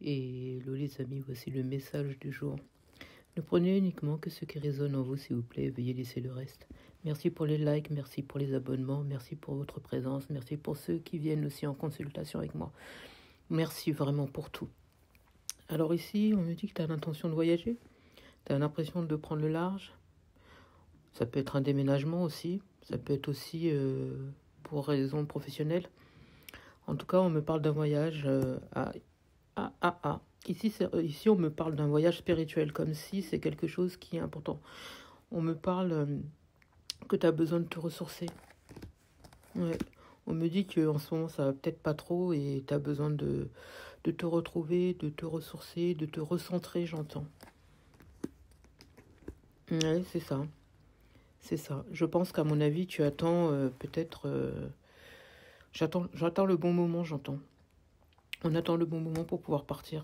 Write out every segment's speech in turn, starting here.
Et hello les amis, voici le message du jour. Ne prenez uniquement que ce qui résonne en vous, s'il vous plaît, et veuillez laisser le reste. Merci pour les likes, merci pour les abonnements, merci pour votre présence, merci pour ceux qui viennent aussi en consultation avec moi. Merci vraiment pour tout. Alors ici, on me dit que tu as l'intention de voyager, tu as l'impression de prendre le large. Ça peut être un déménagement aussi, ça peut être aussi pour raisons professionnelles. En tout cas, on me parle d'un voyage Ici, on me parle d'un voyage spirituel, comme si c'est quelque chose qui est important. On me parle que tu as besoin de te ressourcer. Ouais. On me dit qu'en ce moment, ça va peut-être pas trop et tu as besoin de te retrouver, de te ressourcer, de te recentrer, j'entends. Ouais, c'est ça. C'est ça. Je pense qu'à mon avis, tu attends peut-être... J'attends le bon moment, j'entends. On attend le bon moment pour pouvoir partir.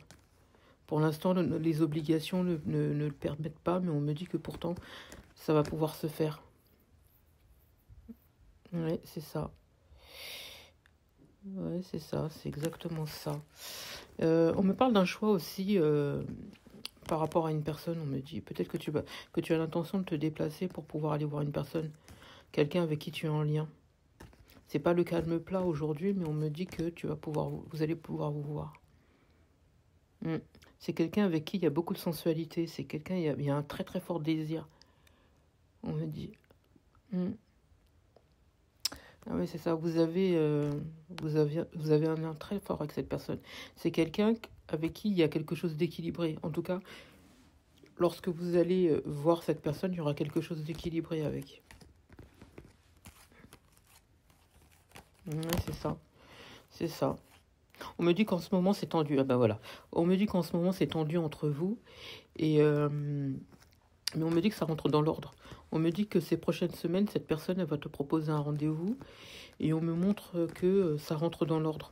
Pour l'instant, les obligations ne le permettent pas, mais on me dit que pourtant, ça va pouvoir se faire. Ouais, c'est ça. Ouais, c'est ça, c'est exactement ça. On me parle d'un choix aussi par rapport à une personne. On me dit peut-être que tu as l'intention de te déplacer pour pouvoir aller voir une personne, quelqu'un avec qui tu es en lien. C'est pas le calme plat aujourd'hui, mais on me dit que vous allez pouvoir vous voir. C'est quelqu'un avec qui il y a beaucoup de sensualité. C'est quelqu'un, il y a un très très fort désir. On me dit. Ah oui, c'est ça. Vous avez un lien très fort avec cette personne. C'est quelqu'un avec qui il y a quelque chose d'équilibré. En tout cas, lorsque vous allez voir cette personne, il y aura quelque chose d'équilibré avec. Ouais, c'est ça. C'est ça. On me dit qu'en ce moment c'est tendu. Ah ben voilà. On me dit qu'en ce moment c'est tendu entre vous. Mais on me dit que ça rentre dans l'ordre. On me dit que ces prochaines semaines, cette personne, elle va te proposer un rendez-vous. Et on me montre que ça rentre dans l'ordre.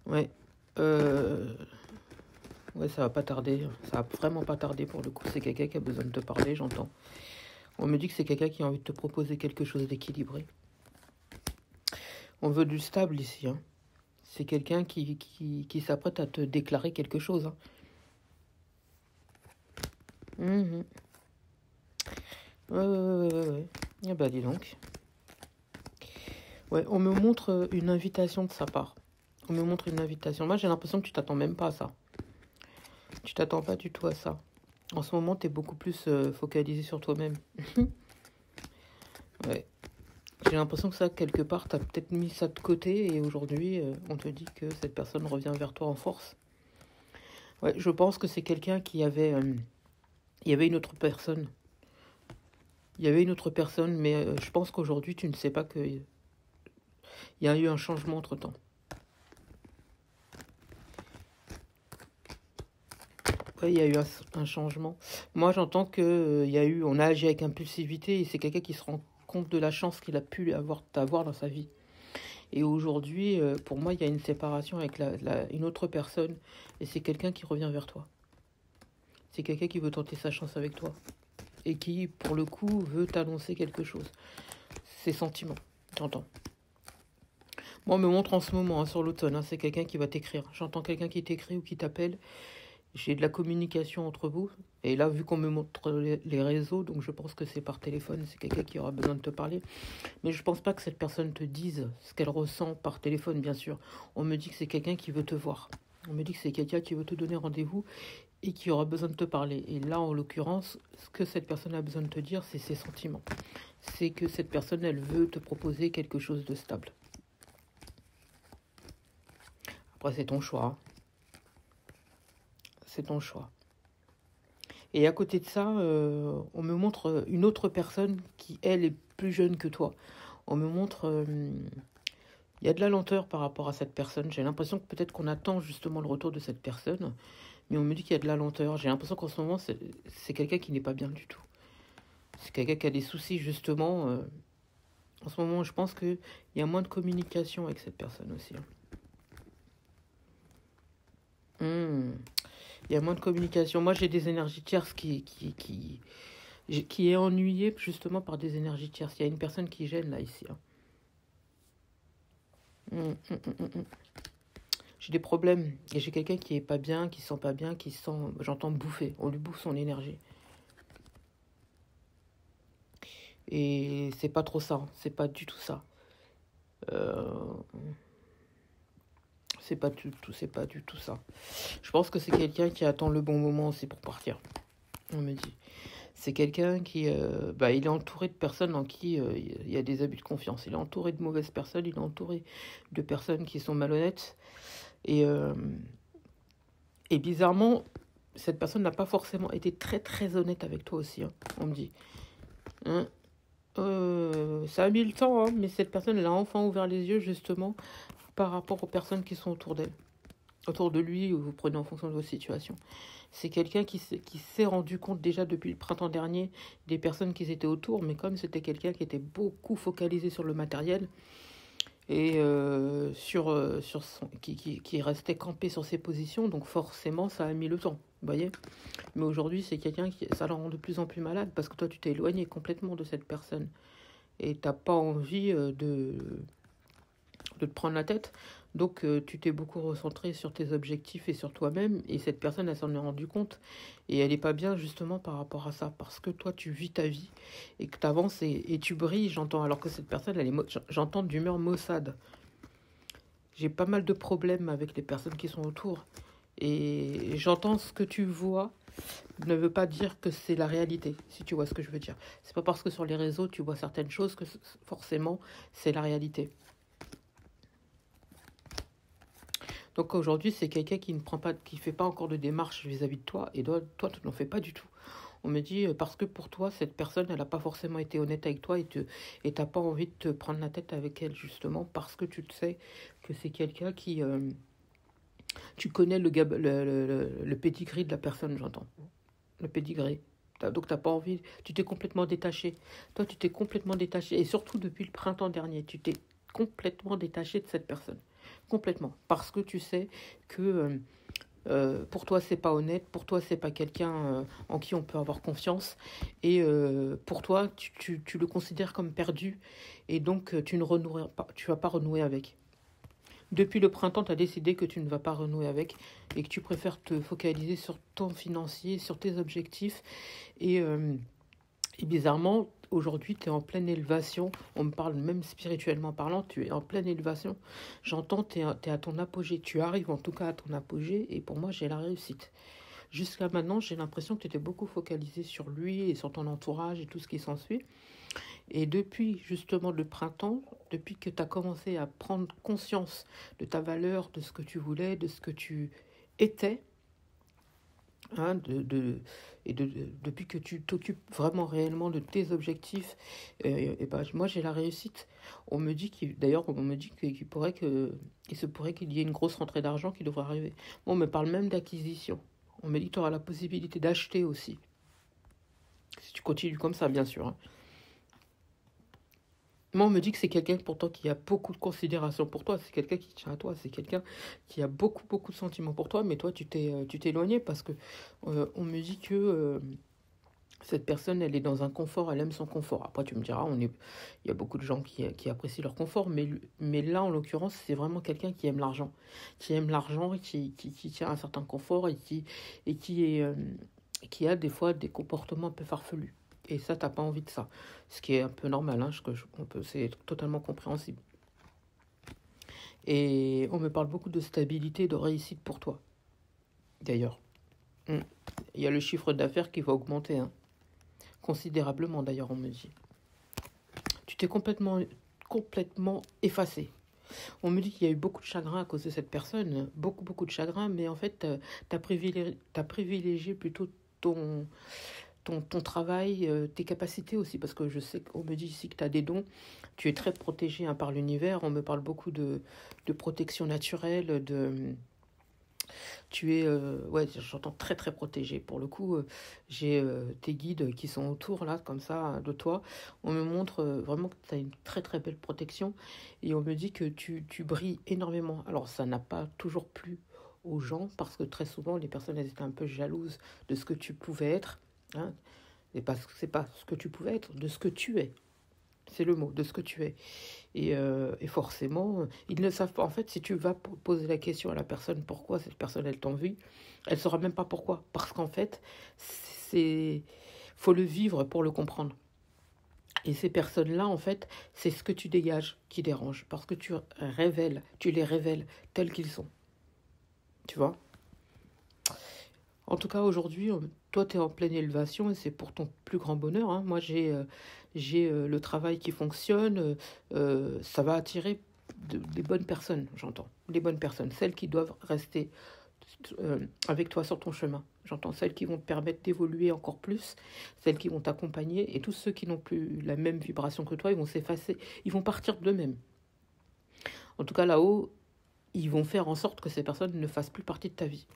Ouais. Ouais, ça va pas tarder. Ça va vraiment pas tarder pour le coup. C'est quelqu'un qui a besoin de te parler, j'entends. On me dit que c'est quelqu'un qui a envie de te proposer quelque chose d'équilibré. On veut du stable ici. Hein. C'est quelqu'un qui s'apprête à te déclarer quelque chose. Hein. Ouais. Ah bah dis donc. Ouais, on me montre une invitation de sa part. On me montre une invitation. Moi, j'ai l'impression que tu t'attends même pas à ça. Tu t'attends pas du tout à ça. En ce moment, tu es beaucoup plus focalisé sur toi-même. Ouais. J'ai l'impression que ça, quelque part, tu as peut-être mis ça de côté et aujourd'hui, on te dit que cette personne revient vers toi en force. Ouais, je pense que c'est quelqu'un qui avait... il y avait une autre personne. Il y avait une autre personne, mais je pense qu'aujourd'hui, tu ne sais pas qu'il y a eu un changement entre-temps. Ouais, il y a eu un changement. Moi, j'entends que on a agi avec impulsivité et c'est quelqu'un qui se rend compte de la chance qu'il a pu t'avoir dans sa vie. Et aujourd'hui, pour moi, il y a une séparation avec une autre personne et c'est quelqu'un qui revient vers toi. C'est quelqu'un qui veut tenter sa chance avec toi et qui, pour le coup, veut t'annoncer quelque chose. Ses sentiments, j'entends. Moi, on me montre en ce moment, sur l'automne, c'est quelqu'un qui va t'écrire. J'entends quelqu'un qui t'écrit ou qui t'appelle. J'ai de la communication entre vous. Et là, vu qu'on me montre les réseaux, donc je pense que c'est par téléphone. C'est quelqu'un qui aura besoin de te parler. Mais je pense pas que cette personne te dise ce qu'elle ressent par téléphone, bien sûr. On me dit que c'est quelqu'un qui veut te voir. On me dit que c'est quelqu'un qui veut te donner rendez-vous et qui aura besoin de te parler. Et là, en l'occurrence, ce que cette personne a besoin de te dire, c'est ses sentiments. C'est que cette personne, elle veut te proposer quelque chose de stable. Après, c'est ton choix. C'est ton choix. Et à côté de ça, on me montre une autre personne qui, elle, est plus jeune que toi. On me montre... il y a de la lenteur par rapport à cette personne. J'ai l'impression que peut-être qu'on attend justement le retour de cette personne. Mais on me dit qu'il y a de la lenteur. J'ai l'impression qu'en ce moment, c'est quelqu'un qui n'est pas bien du tout. C'est quelqu'un qui a des soucis justement. En ce moment, je pense qu'il y a moins de communication avec cette personne aussi. Il y a moins de communication. Moi, j'ai des énergies tierces qui est ennuyé justement par des énergies tierces. Il y a une personne qui gêne là, ici. j'ai des problèmes. Et j'ai quelqu'un qui est pas bien, qui se sent pas bien, qui se sent, j'entends bouffer. On lui bouffe son énergie. Et c'est pas trop ça. C'est pas du tout ça. Euh, c'est pas du tout ça. Je pense que c'est quelqu'un qui attend le bon moment aussi pour partir. On me dit. C'est quelqu'un qui, il est entouré de personnes en qui il y a des abus de confiance. Il est entouré de mauvaises personnes. Il est entouré de personnes qui sont malhonnêtes. Et, euh, et bizarrement, cette personne n'a pas forcément été très très honnête avec toi aussi. Hein, on me dit. Hein, ça a mis le temps, hein, mais cette personne, elle a enfin ouvert les yeux justement par rapport aux personnes qui sont autour d'elle, autour de lui, ou vous prenez en fonction de vos situations. C'est quelqu'un qui s'est rendu compte déjà depuis le printemps dernier des personnes qui étaient autour, mais comme c'était quelqu'un qui était beaucoup focalisé sur le matériel et qui restait campé sur ses positions, donc forcément ça a mis le temps, vous voyez. Mais aujourd'hui c'est quelqu'un qui, ça le rend de plus en plus malade parce que toi tu t'es éloigné complètement de cette personne et t'as pas envie de te prendre la tête. Donc tu t'es beaucoup recentré sur tes objectifs et sur toi-même. Et cette personne, elle s'en est rendue compte. Et elle n'est pas bien justement par rapport à ça. Parce que toi, tu vis ta vie et que tu avances et tu brilles, j'entends. Alors que cette personne, j'entends d'humeur maussade. J'ai pas mal de problèmes avec les personnes qui sont autour. Et j'entends ce que tu vois ne veut pas dire que c'est la réalité, si tu vois ce que je veux dire. C'est pas parce que sur les réseaux, tu vois certaines choses que forcément, c'est la réalité. Donc aujourd'hui, c'est quelqu'un qui ne prend pas, qui fait pas encore de démarche vis-à-vis de toi, et toi, tu n'en fais pas du tout. On me dit parce que pour toi, cette personne, elle n'a pas forcément été honnête avec toi et t'as pas envie de te prendre la tête avec elle justement parce que tu sais que c'est quelqu'un qui, tu connais le pedigree de la personne, j'entends, le pedigree. Donc t'as pas envie, tu t'es complètement détaché. Toi, tu t'es complètement détaché et surtout depuis le printemps dernier, tu t'es complètement détaché de cette personne. Complètement. Parce que tu sais que pour toi, c'est pas honnête. Pour toi, c'est pas quelqu'un en qui on peut avoir confiance. Et pour toi, tu le considères comme perdu. Et donc, tu ne renoueras pas, tu vas pas renouer avec. Depuis le printemps, tu as décidé que tu ne vas pas renouer avec et que tu préfères te focaliser sur ton financier, sur tes objectifs. Et, euh, et bizarrement, aujourd'hui, tu es en pleine élévation. On me parle même spirituellement parlant, tu es en pleine élévation. J'entends, tu es à ton apogée. Tu arrives en tout cas à ton apogée et pour moi, j'ai la réussite. Jusqu'à maintenant, j'ai l'impression que tu étais beaucoup focalisé sur lui et sur ton entourage et tout ce qui s'ensuit. Et depuis justement le printemps, depuis que tu as commencé à prendre conscience de ta valeur, de ce que tu voulais, de ce que tu étais, hein, depuis que tu t'occupes vraiment réellement de tes objectifs, et ben, moi j'ai la réussite. On me dit d'ailleurs, on me dit il se pourrait qu'il y ait une grosse rentrée d'argent qui devrait arriver. Bon, on me parle même d'acquisition. On me dit que tu auras la possibilité d'acheter aussi. Si tu continues comme ça, bien sûr. Hein. Moi, on me dit que c'est quelqu'un pourtant qui a beaucoup de considération pour toi. C'est quelqu'un qui tient à toi. C'est quelqu'un qui a beaucoup, beaucoup de sentiments pour toi. Mais toi, tu t'es éloigné parce que on me dit que cette personne, elle est dans un confort. Elle aime son confort. Après, tu me diras, il y a beaucoup de gens qui apprécient leur confort. Mais là, en l'occurrence, c'est vraiment quelqu'un qui aime l'argent. Qui aime l'argent et qui tient à un certain confort et qui a des fois des comportements un peu farfelus. Et ça, t'as pas envie de ça. Ce qui est un peu normal, hein, c'est totalement compréhensible. Et on me parle beaucoup de stabilité, de réussite pour toi, d'ailleurs. Il y a le chiffre d'affaires qui va augmenter, hein, considérablement, d'ailleurs, on me dit. Tu t'es complètement effacé. On me dit qu'il y a eu beaucoup de chagrin à cause de cette personne, beaucoup, beaucoup de chagrin, mais en fait, t'as privilégié plutôt ton travail, tes capacités aussi, parce que je sais qu'on me dit ici que tu as des dons, tu es très protégé hein, par l'univers, on me parle beaucoup de protection naturelle, tu es, ouais, j'entends très très protégé. Pour le coup, j'ai tes guides qui sont autour, là, comme ça, de toi. On me montre vraiment que tu as une très très belle protection, et on me dit que tu brilles énormément. Alors, ça n'a pas toujours plu aux gens, parce que très souvent, les personnes, elles étaient un peu jalouses de ce que tu pouvais être, hein. Et parce que c'est pas ce que tu pouvais être, de ce que tu es. C'est le mot de ce que tu es. Et forcément, ils ne savent pas. En fait, si tu vas poser la question à la personne pourquoi cette personne elle t'envie, elle ne saura même pas pourquoi. Parce qu'en fait, c'est faut le vivre pour le comprendre. Et ces personnes-là, en fait, c'est ce que tu dégages qui dérange. Parce que tu les révèles tels qu'ils sont. Tu vois? En tout cas, aujourd'hui, toi, tu es en pleine élévation et c'est pour ton plus grand bonheur, hein. Moi, j'ai le travail qui fonctionne. Ça va attirer des bonnes personnes, j'entends. Des bonnes personnes. Celles qui doivent rester avec toi sur ton chemin. J'entends celles qui vont te permettre d'évoluer encore plus, celles qui vont t'accompagner. Et tous ceux qui n'ont plus la même vibration que toi, ils vont s'effacer. Ils vont partir d'eux-mêmes. En tout cas, là-haut, ils vont faire en sorte que ces personnes ne fassent plus partie de ta vie.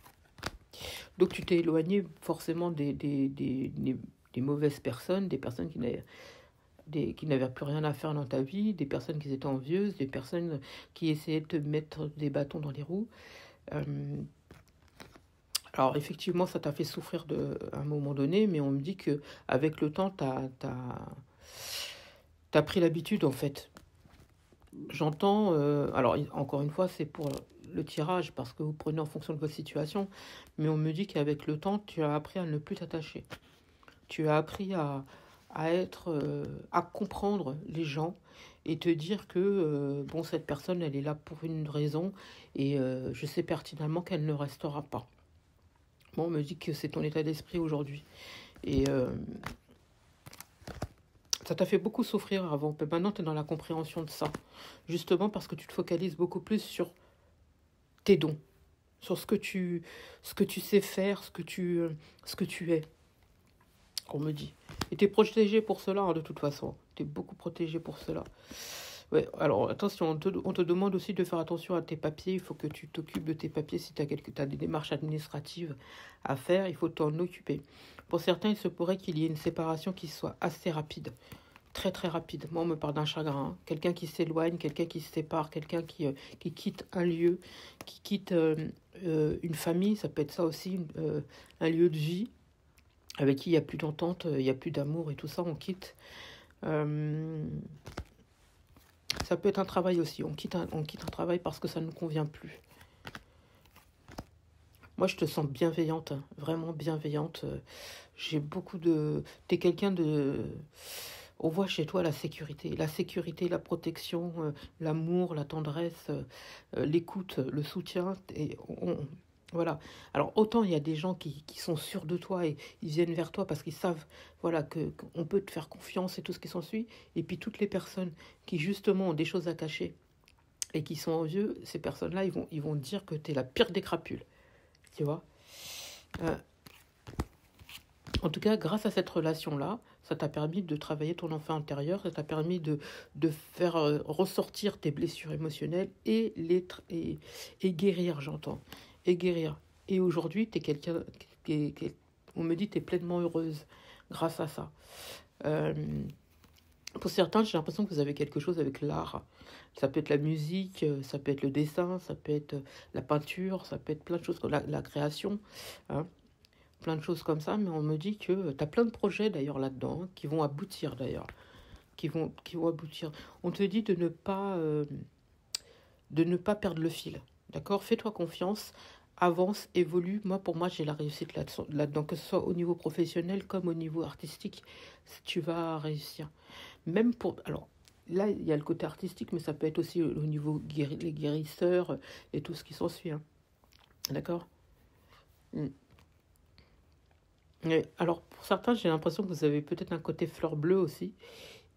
Donc tu t'es éloigné forcément des mauvaises personnes, des personnes qui n'avaient plus rien à faire dans ta vie, des personnes qui étaient envieuses, des personnes qui essayaient de te mettre des bâtons dans les roues. Alors effectivement, ça t'a fait souffrir à un moment donné, mais on me dit que avec le temps, t'as pris l'habitude en fait. J'entends, alors encore une fois, c'est pour le tirage parce que vous prenez en fonction de votre situation, mais on me dit qu'avec le temps, tu as appris à ne plus t'attacher. Tu as appris à comprendre les gens et te dire que bon, cette personne, elle est là pour une raison et je sais pertinemment qu'elle ne restera pas. Bon, on me dit que c'est ton état d'esprit aujourd'hui et ça t'a fait beaucoup souffrir avant, mais maintenant tu es dans la compréhension de ça. Justement parce que tu te focalises beaucoup plus sur tes dons, sur ce que tu sais faire, ce que tu es, on me dit. Et tu es protégé pour cela, hein, de toute façon. Tu es beaucoup protégé pour cela. Ouais, alors attention, on te demande aussi de faire attention à tes papiers. Il faut que tu t'occupes de tes papiers. Si tu as des démarches administratives à faire, il faut t'en occuper. Pour certains, il se pourrait qu'il y ait une séparation qui soit assez rapide. Très très rapide. Moi, on me parle d'un chagrin, hein. Quelqu'un qui s'éloigne, quelqu'un qui se sépare, quelqu'un qui quitte un lieu, qui quitte une famille. Ça peut être ça aussi, un lieu de vie avec qui il n'y a plus d'entente, il n'y a plus d'amour et tout ça, on quitte. Ça peut être un travail aussi. On quitte un travail parce que ça ne nous convient plus. Moi, je te sens bienveillante, hein, vraiment bienveillante. J'ai beaucoup de... T'es quelqu'un de... On voit chez toi la sécurité, la protection, l'amour, la tendresse, l'écoute, le soutien. Voilà. Alors, autant il y a des gens qui sont sûrs de toi et ils viennent vers toi parce qu'ils savent, voilà, qu'on peut te faire confiance et tout ce qui s'ensuit. Et puis, toutes les personnes qui, justement, ont des choses à cacher et qui sont envieux, ces personnes-là, ils vont dire que tu es la pire des crapules. Tu vois? En tout cas, grâce à cette relation-là, ça t'a permis de travailler ton enfant intérieur, ça t'a permis de faire ressortir tes blessures émotionnelles et guérir, j'entends. Et guérir. Et aujourd'hui, tu es quelqu'un on me dit que tu es pleinement heureuse grâce à ça. Pour certains, j'ai l'impression que vous avez quelque chose avec l'art. Ça peut être la musique, ça peut être le dessin, ça peut être la peinture, ça peut être plein de choses, la création, hein, plein de choses comme ça. Mais on me dit que tu as plein de projets d'ailleurs là-dedans, hein, qui vont aboutir d'ailleurs, qui vont aboutir. On te dit de ne pas perdre le fil, d'accord? Fais-toi confiance, avance, évolue. Pour moi, j'ai la réussite là-dedans, que ce soit au niveau professionnel comme au niveau artistique, tu vas réussir. Même pour... Alors, là, il y a le côté artistique, mais ça peut être aussi au niveau les guérisseurs et tout ce qui s'ensuit, hein. D'accord? Alors, pour certains, j'ai l'impression que vous avez peut-être un côté fleur bleue aussi.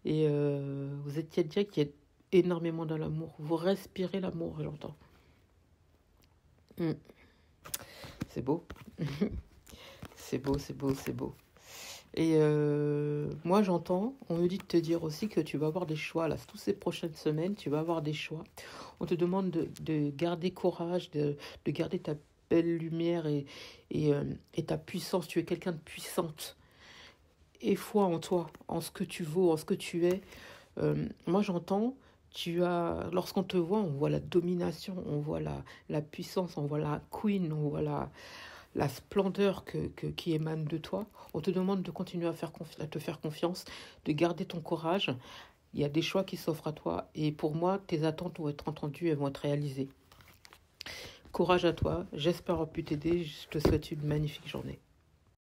Et vous êtes quelqu'un qui est énormément dans l'amour. Vous respirez l'amour, j'entends. C'est beau. C'est beau, c'est beau, c'est beau. Et moi, j'entends, on me dit de te dire aussi que tu vas avoir des choix. Là, toutes ces prochaines semaines, tu vas avoir des choix. On te demande de garder courage, de garder ta belle lumière et ta puissance. Tu es quelqu'un de puissante. Et foi en toi, en ce que tu vaux, en ce que tu es. Moi, j'entends, lorsqu'on te voit, on voit la domination, on voit la puissance, on voit la queen, on voit la splendeur qui émane de toi. On te demande de continuer à te faire confiance, de garder ton courage, Il y a des choix qui s'offrent à toi. Et pour moi, tes attentes vont être entendues, elles vont être réalisées. Courage à toi. J'espère avoir pu t'aider. Je te souhaite une magnifique journée.